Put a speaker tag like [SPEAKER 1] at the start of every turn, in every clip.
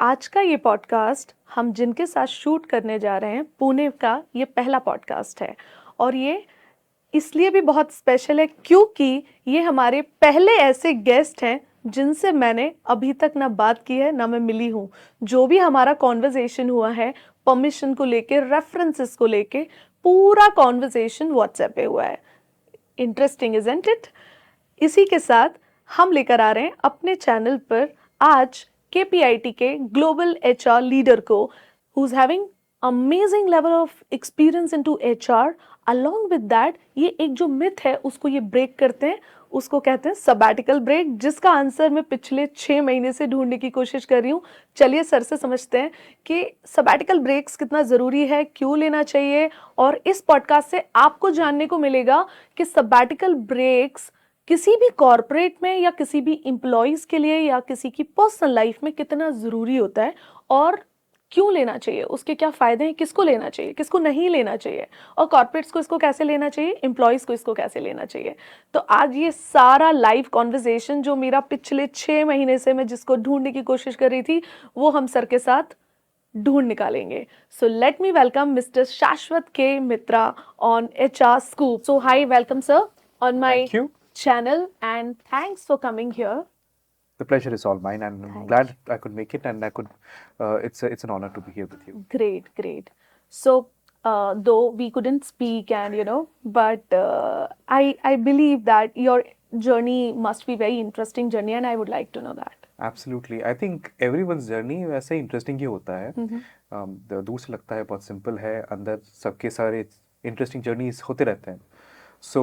[SPEAKER 1] आज का ये पॉडकास्ट हम जिनके साथ शूट करने जा रहे हैं पुणे का ये पहला पॉडकास्ट है और ये इसलिए भी बहुत स्पेशल है क्योंकि ये हमारे पहले ऐसे गेस्ट हैं जिनसे मैंने अभी तक ना बात की है ना मैं मिली हूँ। जो भी हमारा कॉन्वर्जेशन हुआ है परमिशन को लेके, रेफरेंसेस को लेके, पूरा कॉन्वर्जेशन व्हाट्सएप पे हुआ है। Interesting isn't it? इसी के साथ हम लेकर आ रहे हैं अपने चैनल पर आज केपीआईटी के ग्लोबल एचआर लीडर को who is having amazing level of experience into HR. Along with that ये एक जो मिथ है उसको ये ब्रेक करते हैं, उसको कहते हैं सबैटिकल ब्रेक, जिसका आंसर मैं पिछले 6 महीने से ढूंढने की कोशिश कर रही हूँ। चलिए सर से समझते हैं कि सबैटिकल ब्रेक्स कितना ज़रूरी है, क्यों लेना चाहिए। और इस पॉडकास्ट से आपको जानने को मिलेगा कि सबैटिकल ब्रेक्स किसी भी कॉर्पोरेट में या किसी भी एम्प्लॉयज़ के लिए या किसी की पर्सनल लाइफ में कितना ज़रूरी होता है और क्यों लेना चाहिए, उसके क्या फ़ायदे हैं, किसको लेना चाहिए, किसको नहीं लेना चाहिए, और कॉर्पोरेट्स को इसको कैसे लेना चाहिए, एम्प्लॉयज़ को इसको कैसे लेना चाहिए। तो आज ये सारा लाइव कॉन्वर्जेशन जो मेरा पिछले 6 महीने से मैं जिसको ढूंढने की कोशिश कर रही थी वो हम सर के साथ ढूंढ निकालेंगे। So let me welcome mister शाश्वत के मित्रा on HR Scoop. So hi, welcome sir on my
[SPEAKER 2] Thank you.
[SPEAKER 1] channel and thanks for coming here.
[SPEAKER 2] The pleasure is all mine, and I'm glad I could make it, and I could. It's an honor to be here with you.
[SPEAKER 1] Great, great. So though we couldn't speak and but I believe that your journey must be very interesting journey and I would like to know that.
[SPEAKER 2] Absolutely, I think everyone's journey वैसे interesting ही होता है. दूर से लगता है बहुत simple है, अंदर सबके सारे interesting journeys होते रहते हैं. So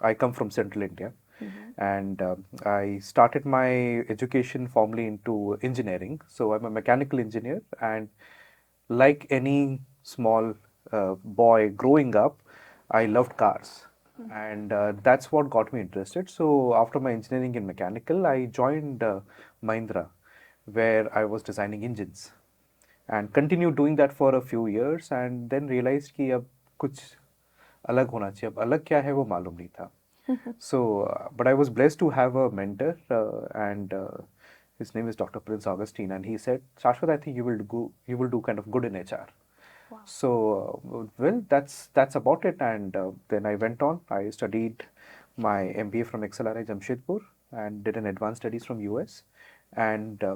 [SPEAKER 2] I come from Central India. And I started my education formally into engineering. So I'm a mechanical engineer, and like any small boy growing up, I loved cars, and that's what got me interested. So after my engineering in mechanical, I joined Mahindra, where I was designing engines, and continued doing that for a few years, and then realized कि अब कुछ अलग होना चाहिए. अब अलग क्या है वो मालूम नहीं था. So, but I was blessed to have a mentor, and his name is Dr. Prince Augustine, and he said, "Shashwat, I think you will do kind of good in HR."
[SPEAKER 1] Wow.
[SPEAKER 2] So, well, that's about it. And then I went on. I studied my MBA from XLRI Jamshedpur and did an advanced studies from US, and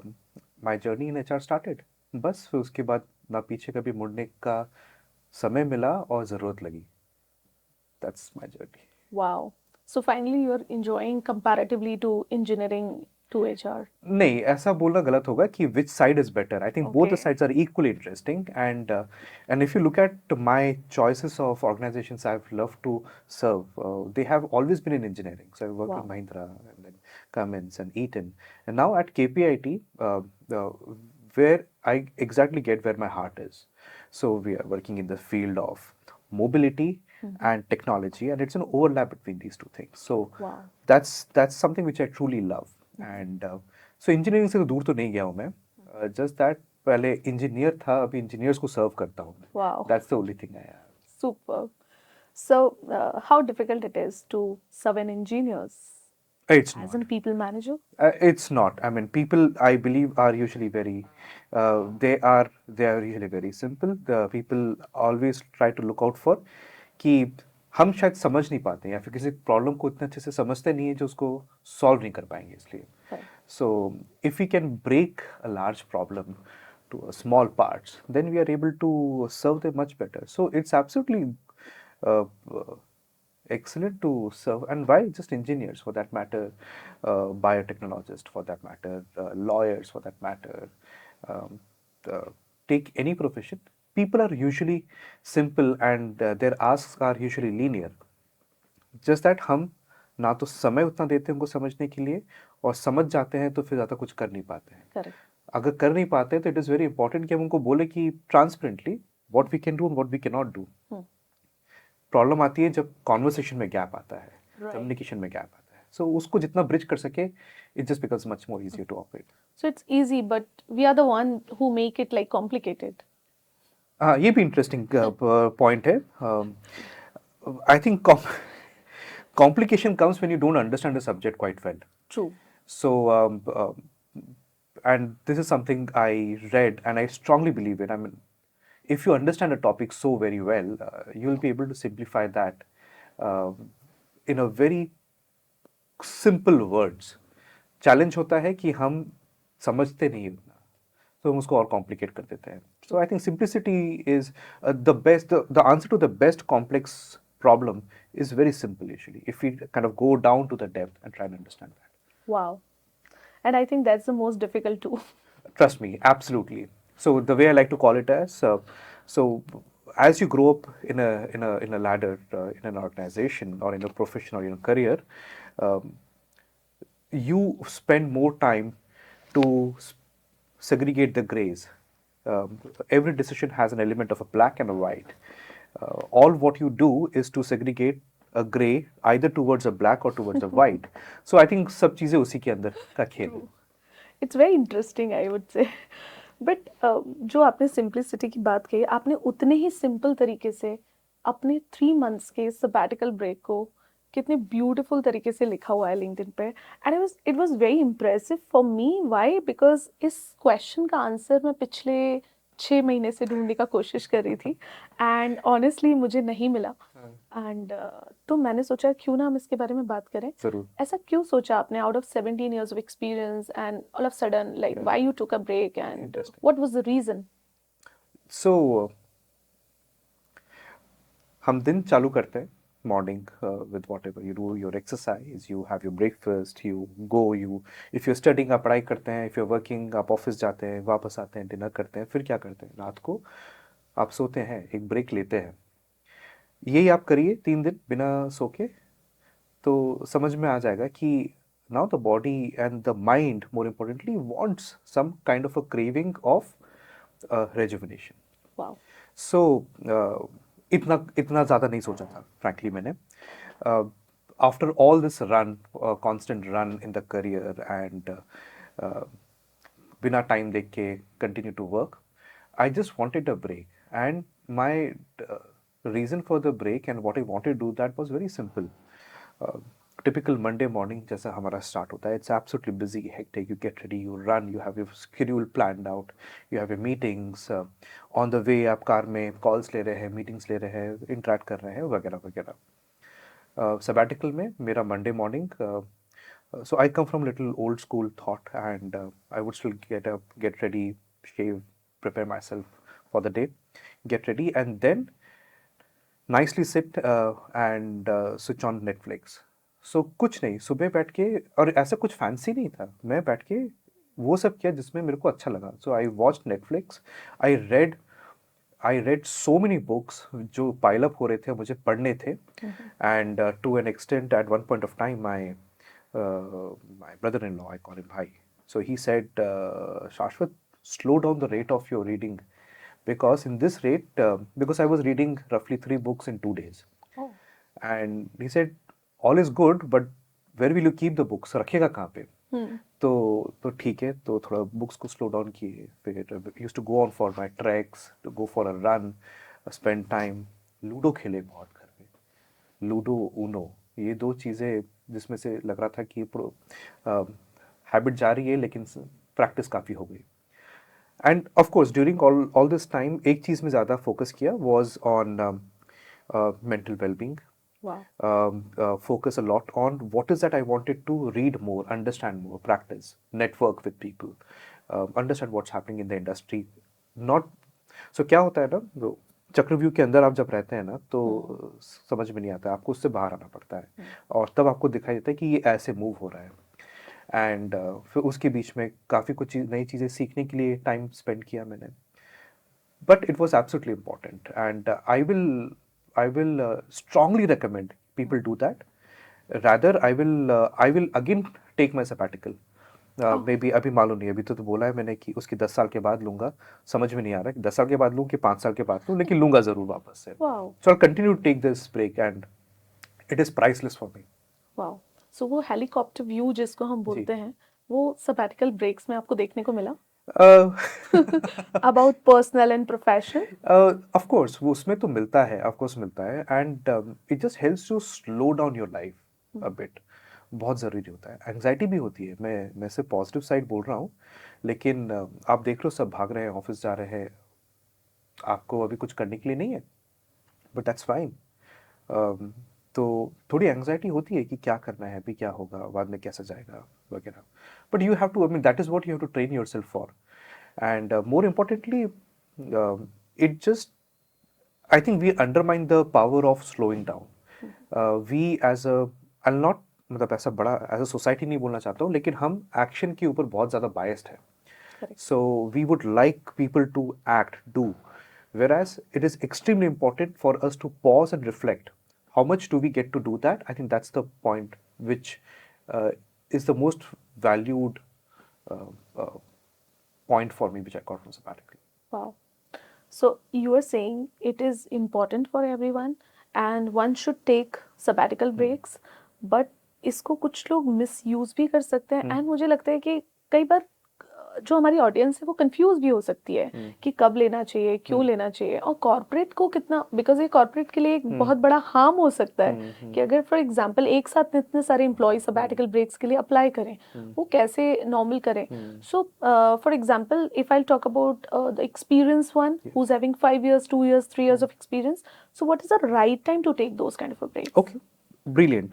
[SPEAKER 2] my journey in HR started. बस फिर उसके बाद ना पीछे कभी मुड़ने का समय मिला और ज़रूरत लगी. That's my journey.
[SPEAKER 1] Wow. So finally you are enjoying comparatively to engineering to HR.
[SPEAKER 2] नहीं, ऐसा बोलना गलत होगा कि which side is better. I think both the sides are equally interesting, and if you look at my choices of organizations I've loved to serve, they have always been in engineering. So I worked with Mahindra and then Cummins and Eaton, and now at KPIT, where I exactly get where my heart is. So we are working in the field of mobility and technology, and it's an overlap between these two things. So that's something which I truly love. And so engineering से तो दूर तो नहीं गया हूँ मैं. Just that पहले engineer था, अभी इंजीनियर्स को सर्व करता हूँ.
[SPEAKER 1] Wow.
[SPEAKER 2] That's the only thing I have.
[SPEAKER 1] Super. So how difficult it is to serve an engineers
[SPEAKER 2] It's
[SPEAKER 1] as
[SPEAKER 2] not.
[SPEAKER 1] a people manager?
[SPEAKER 2] It's not. I mean, people I believe are usually very. They are usually very simple. The people always try to look out for कि हम शायद समझ नहीं पाते या फिर किसी problem को इतने अच्छे से समझते नहीं है जो उसको सॉल्व नहीं कर पाएंगे इसलिए. So if we can break a large problem to a small parts, then we are able to serve them much better. So it's absolutely uh, excellent to serve. And why just engineers for that matter, biotechnologists for that matter, lawyers for that matter, um, take any profession. People are usually simple, and their asks are usually linear. Just that हम ना तो समय उतना देते हैं उनको समझने के लिए, और समझ जाते हैं तो फिर ज़्यादा कुछ कर नहीं पाते हैं.
[SPEAKER 1] Correct.
[SPEAKER 2] अगर कर नहीं पाते तो इट इज़ वेरी इंपॉर्टेंट कि हम उनको बोले कि transparently what we can do and what we can not do. Problem आती है जब कॉन्वर्सेशन में गैप आता है, कम्युनिकेशन में गैप आता है. सो उसको जितना ब्रिज कर सके, it just becomes much more easier to operate.
[SPEAKER 1] So it's easy, but we are the one who make it like complicated.
[SPEAKER 2] हाँ, ये भी इंटरेस्टिंग पॉइंट है. I think complication comes when you don't understand the subject quite well.
[SPEAKER 1] True.
[SPEAKER 2] So and this is something I read and I strongly believe it. I mean, if you understand a topic so very well, you will be able to simplify that uh, in a very simple words. Challenge होता है कि हम समझते नहीं उतना, तो हम उसको और कॉम्प्लिकेट कर देते हैं. So I think simplicity is the best. The answer to the best complex problem is very simple usually. If we kind of go down to the depth and try and understand that.
[SPEAKER 1] Wow. And I think that's the most difficult too.
[SPEAKER 2] Trust me, absolutely. So the way I like to call it as, so as you grow up in a ladder in an organization or in a profession or in a career, um, you spend more time to segregate the grays. Every decision has an element of a black and a white. All what you do is to segregate a gray either towards a black or towards a white. So I think सब चीजें उसी के अंदर का खेल है.
[SPEAKER 1] It's very interesting I would say. But जो आपने सिंप्लिसिटी की बात कही, आपने उतने ही सिंपल तरीके से अपने 3 months के सबैटिकल ब्रेक को कितने ब्यूटीफुल तरीके से लिखा हुआ है लिंक्डइन पे. And it was very impressive for me. Why? Because इस क्वेश्चन का आंसर मैं पिछले 6 महीने से ढूंढने का कोशिश कर रही थी एंड ऑनेस्टली मुझे नहीं मिला. एंड तो मैंने सोचा क्यों ना हम इसके बारे में बात करें.
[SPEAKER 2] जरूर.
[SPEAKER 1] ऐसा क्यों सोचा आपने out of 17 years of experience and all of sudden like why you took a break and
[SPEAKER 2] Interesting.
[SPEAKER 1] what was the reason?
[SPEAKER 2] So हम दिन चालू करते हैं morning with whatever you do, your exercise, you have your breakfast, you go, you if you're studying आप पढ़ाई करते हैं, if you're working आप ऑफिस जाते हैं, वापस आते हैं, डिनर करते हैं, फिर क्या करते हैं? रात को आप सोते हैं, एक ब्रेक लेते हैं. यही आप करिए 3 दिन बिना सो के, तो समझ में आ जाएगा कि now the body and the mind more importantly wants some kind of a craving of rejuvenation.
[SPEAKER 1] Wow.
[SPEAKER 2] So इतना ज़्यादा नहीं सोचा था frankly मैंने. After all this run, constant run in the career and बिना time देख के continue to work, I just wanted a break. And my reason for the break and what I wanted to do that was very simple. Typical Monday morning जैसा हमारा start होता है, it's absolutely busy, hectic. You get ready, you run, you have your schedule planned out, you have your meetings. On the way आप car में calls ले रहे हैं, meetings ले रहे हैं, interact कर रहे हैं, वगैरह वगैरह. Sabbatical में मेरा Monday morning, so I come from little old school thought and I would still get up, get ready, shave, prepare myself for the day, get ready and then nicely sit and switch on Netflix. So कुछ नहीं, सुबह बैठ के, और ऐसा कुछ fancy नहीं था, मैं बैठ के वो सब किया जिसमें मेरे को अच्छा लगा. So I watched Netflix, I read so many books जो pile up हो रहे थे, मुझे पढ़ने थे. And to an extent at one point of time my brother-in-law, I call him Bhai, so he said, Shashwat, slow down the rate of your reading because in this rate because I was reading roughly 3 books in 2 days.
[SPEAKER 1] Oh.
[SPEAKER 2] And he said all is good but where will you keep the books, रखेगा कहाँ पे? तो ठीक है, तो थोड़ा books को slow down किए. फिर used to go on for my tracks, to go for a run, spend time. Ludo खेले बहुत घर पे, लूडो, ऊनो, ये 2 चीज़ें जिसमें से लग रहा था कि हैबिट जा रही है लेकिन प्रैक्टिस काफ़ी हो गई. End of course during all this time एक चीज़ में ज़्यादा फोकस किया was on mental wellbeing.
[SPEAKER 1] Wow.
[SPEAKER 2] Focus a lot on what is that I wanted to read more, understand more, practice, network with people, understand what's happening in the industry. Not so क्या होता है ना, वो चक्रव्यूह के अंदर आप जब रहते हैं ना तो समझ में नहीं आता, आपको उससे बाहर आना पड़ता है और तब आपको दिखाई देता है कि ये ऐसे मूव हो रहा है. एंड फिर उसके बीच में काफ़ी कुछ नई चीज़ें सीखने के लिए टाइम स्पेंड किया मैंने. But it was absolutely important and I will strongly recommend people do that. Rather I will again take my sabbatical. Maybe अभी मालूम नहीं, अभी तो बोला है मैंने कि उसकी 10 साल के बाद लूँगा. समझ में नहीं आ रहा है कि 10 साल के बाद लूँ कि 5 साल के बाद लूँ, लेकिन लूँगा ज़रूर वापस से.
[SPEAKER 1] Wow.
[SPEAKER 2] So I'll continue to take this break and it is priceless for me.
[SPEAKER 1] Wow. So वो हेलीकॉप्टर व्यू जिसको हम बोलते हैं, वो सबैटिकल ब्रेक्स में आपको देखने को मिला? About personal and professional?
[SPEAKER 2] Of course, वो उसमें तो मिलता है, of course मिलता है, and it just helps you slow down your life a bit. बहुत ज़रूरी होता है। एंग्जाइटी भी होती है, मैं सिर्फ पॉजिटिव साइड बोल रहा हूँ, लेकिन आप देख रहे हो सब भाग रहे हैं, ऑफिस जा रहे हैं, आपको अभी कुछ करने के लिए नहीं है, बट दैट्स फाइन। तो थोड़ी एंग्जाइटी होती है कि क्या करना है, अभी क्या होगा, बाद में कैसा जाएगा वगैरह, but you have to, I mean that is what you have to train yourself for, and more importantly it just, I think we undermine the power of slowing down. We as a, I'll not, मतलब ऐसा बड़ा as a society नहीं बोलना चाहता हूँ, लेकिन हम action के ऊपर बहुत ज़्यादा बायस्ड है.
[SPEAKER 1] Correct.
[SPEAKER 2] So we would like people to act, do, whereas it is extremely important for us to pause and reflect. How much do we get to do that? I think that's the point which is the most valued uh, uh, point for me, which I got from sabbatical.
[SPEAKER 1] Wow. So you are saying it is important for everyone and one should take sabbatical breaks, but इसको कुछ लोग misuse भी कर सकते हैं, and मुझे लगता है कि कई बार जो हमारी ऑडियंस है वो कंफ्यूज भी हो सकती है कि कब लेना चाहिए, क्यों लेना चाहिए, और कॉर्पोरेट को कितना, बिकॉज ये कॉर्पोरेट के लिए एक बहुत बड़ा हार्म हो सकता है कि अगर फॉर एग्जांपल एक साथ इतने सारे एम्प्लॉय सबैटिकल ब्रेक्स के लिए अप्लाई करें, वो कैसे नॉर्मल करें. So for example if I talk about the experience one who is having 5 years 2 years 3 years of experience, so what is the right time to take those kind of a breaks?
[SPEAKER 2] Okay, brilliant.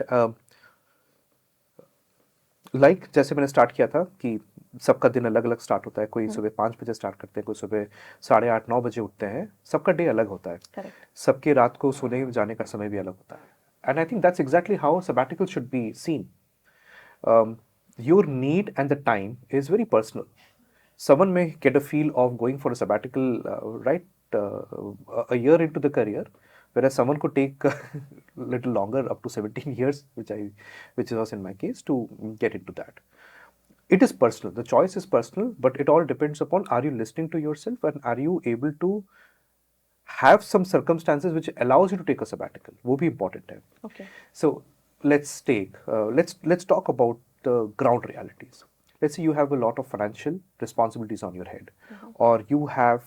[SPEAKER 2] Like जैसे मैंने start किया था कि सबका दिन अलग अलग start होता है, कोई सुबह 5 बजे स्टार्ट करते हैं, कोई सुबह 8:30-9 बजे उठते हैं, सबका डे अलग होता है.
[SPEAKER 1] Correct.
[SPEAKER 2] सबके रात को सोने जाने का समय भी अलग होता है, and I think that's exactly how sabbatical should be seen. Your need and the time is very personal. Someone may get a feel of going for a sabbatical a year into the career, whereas someone could take a little longer, up to 17 years, which was in my case, to get into that. It is personal. The choice is personal, but it all depends upon, are you listening to yourself and are you able to have some circumstances which allows you to take a sabbatical. वो भी important है.
[SPEAKER 1] Okay.
[SPEAKER 2] So let's talk about the ground realities. Let's say you have a lot of financial responsibilities on your head, or you have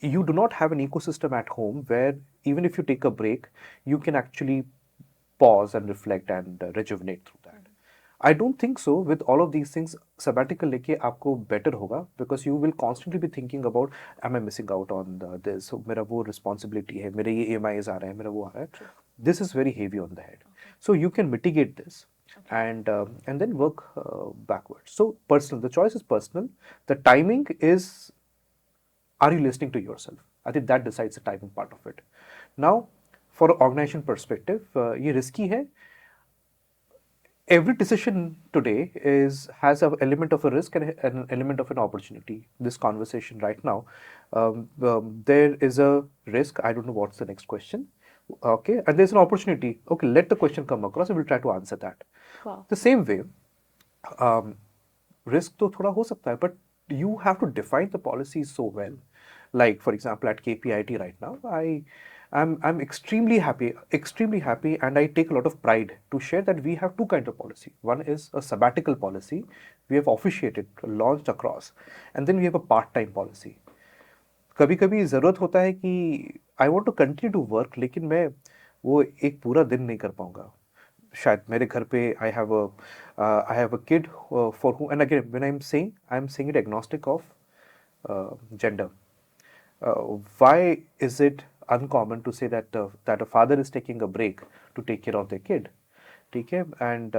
[SPEAKER 2] you do not have an ecosystem at home where even if you take a break, you can actually pause and reflect and rejuvenate through that. I don't think so. With all of these things, sabbatical लेके आपको better होगा, because you will constantly be thinking about, am I missing out on this? So मेरा वो responsibility है, मेरे ये EMIs आ रहे हैं, मेरा वो आ रहा है. This is very heavy on the head. So you can mitigate this and then work backwards. So personal. The choice is personal. The timing is, are you listening to yourself? I think that decides the timing part of it. Now, for an organization perspective, ये risky है. Every decision today has an element of a risk and an element of an opportunity. This conversation right now, there is a risk. I don't know what's the next question. Okay, and there's an opportunity. Okay, let the question come across and we'll try to answer that.
[SPEAKER 1] Wow.
[SPEAKER 2] The same way, risk तो थोड़ा हो सकता है, but you have to define the policies so well. Like for example, at KPIT right now, I'm extremely happy, and I take a lot of pride to share that we have two kinds of policy. One is a sabbatical policy, we have officiated, launched across, and then we have a part-time policy. कभी कभी ज़रूरत होता है कि I want to continue to work, लेकिन मैं वो एक पूरा दिन नहीं कर पाऊँगा. शायद मेरे घर पे I have a kid for who, and again when I am saying it agnostic of gender. Why is it uncommon to say that that a father is taking a break to take care of their kid? ठीक है, and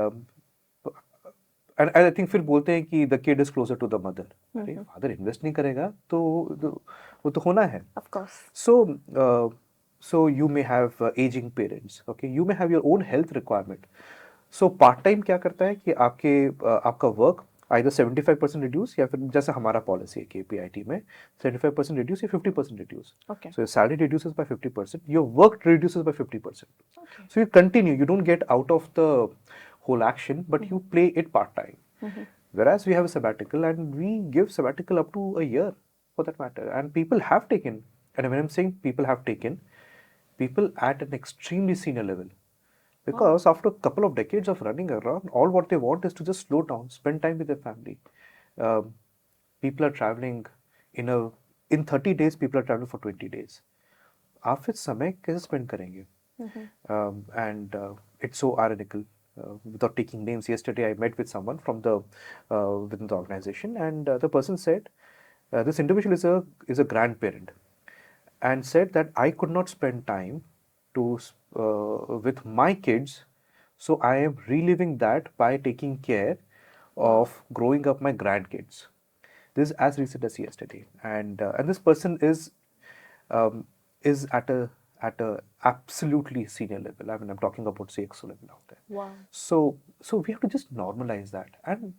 [SPEAKER 2] I think फिर बोलते हैं कि the kid is closer to the mother. अरे father invest नहीं करेगा तो वो तो होना है.
[SPEAKER 1] Of course.
[SPEAKER 2] So you may have aging parents. Okay, you may have your own health requirement. So part time क्या करता है कि आपका वर्क either 75% reduce, या फिर जैसे हमारा पॉलिसी है KPIT में 75% reduce या 50% reduce.
[SPEAKER 1] Okay.
[SPEAKER 2] So your salary reduces by 50%, your work reduces by 50%.
[SPEAKER 1] Okay.
[SPEAKER 2] So you continue, you don't get out of the whole action, but you play it part time. Whereas we have a sabbatical, and we give sabbatical up to a year for that matter, and people have taken, and when I'm saying people have taken, people at an extremely senior level. Because after a couple of decades of running around, all what they want is to just slow down, spend time with their family. People are traveling in 30 days, people are traveling for 20 days. आप फिर समय कैसे spend करेंगे? And it's so ironical. without taking names, yesterday I met with someone from the within the organization, and the person said this individual is a grandparent, and said that I could not spend time to with my kids, so I am reliving that by taking care of growing up my grandkids. This is as recent as yesterday, and this person um, is at a absolutely senior level. I mean, I'm talking about CXO level out there.
[SPEAKER 1] Wow.
[SPEAKER 2] So we have to just normalize that, and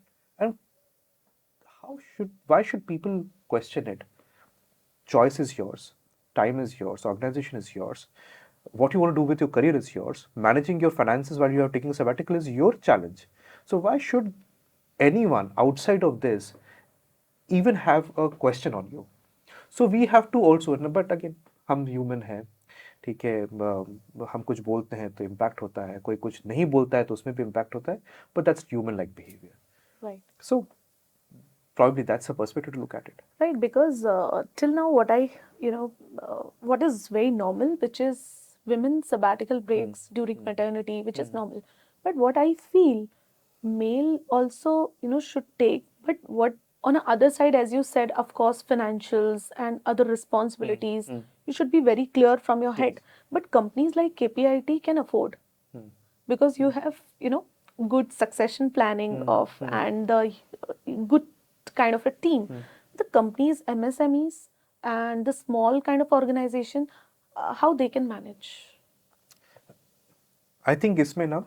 [SPEAKER 2] why should people question it? Choice is yours, time is yours, organization is yours. What you want to do with your career is yours. Managing your finances while you are taking a sabbatical is your challenge. So why should anyone outside of this even have a question on you? So we have to also, but again, हम human हैं, ठीक है, हम कुछ बोलते हैं तो impact होता है, कोई कुछ नहीं बोलता है तो उसमें भी इम्पैक्ट होता है, but that's human like behavior.
[SPEAKER 1] Right.
[SPEAKER 2] So probably that's a perspective to look at it.
[SPEAKER 1] Right, because till now, what I, what is very normal, which is women's sabbatical breaks during maternity, which is normal. But what I feel, male also, should take. But what on the other side, as you said, of course, financials and other responsibilities, you should be very clear from your head. But companies like KPIT can afford because you have, good succession planning of and the good kind of a team. The companies, MSMEs, and the small kind of organization, how they can manage?
[SPEAKER 2] I think इसमें ना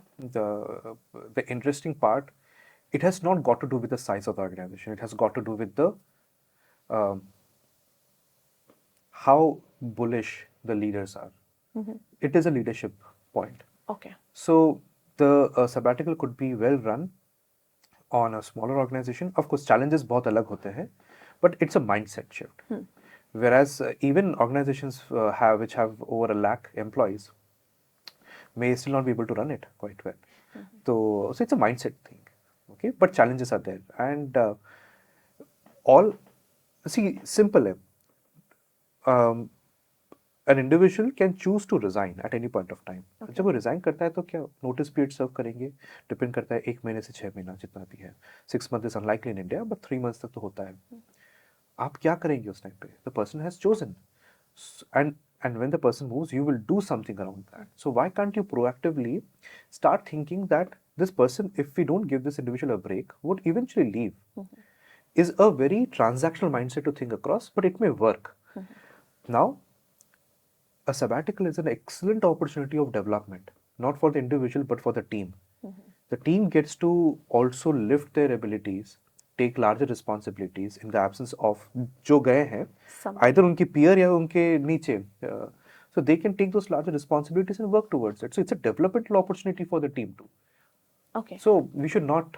[SPEAKER 2] the interesting part, it has not got to do with the size of the organization. It has got to do with the how bullish the leaders are. It is a leadership point.
[SPEAKER 1] Okay.
[SPEAKER 2] So the sabbatical could be well run on a smaller organization. Of course, challenges बहुत अलग होते हैं, but it's a mindset shift. Whereas even organizations which have over 1 lakh employees may still not be able to run it quite well. So it's a mindset thing, okay? But challenges are there, and simple है. An individual can choose to resign at any point of time. जब वो resign करता है तो क्या notice period serve करेंगे? Depend करता है 1 महीने से 6 महीना जितना भी है. 6 months is unlikely in India, but 3 months तक तो होता है. आप क्या करेंगे उस टाइम पे? The person has chosen, and when the person moves, you will do something around that. So why can't you proactively start thinking that this person, if we don't give this individual a break, would eventually leave? Is a very transactional mindset to think across, but it may work. Now, a sabbatical is an excellent opportunity of development, not for the individual, but for the team. The team gets to also lift their abilities, take larger responsibilities in the absence of जो गए हैं, either उनके peer या उनके नीचे. So they can take those larger responsibilities and work towards it. So it's a developmental opportunity for the team too.
[SPEAKER 1] Okay.
[SPEAKER 2] So we should not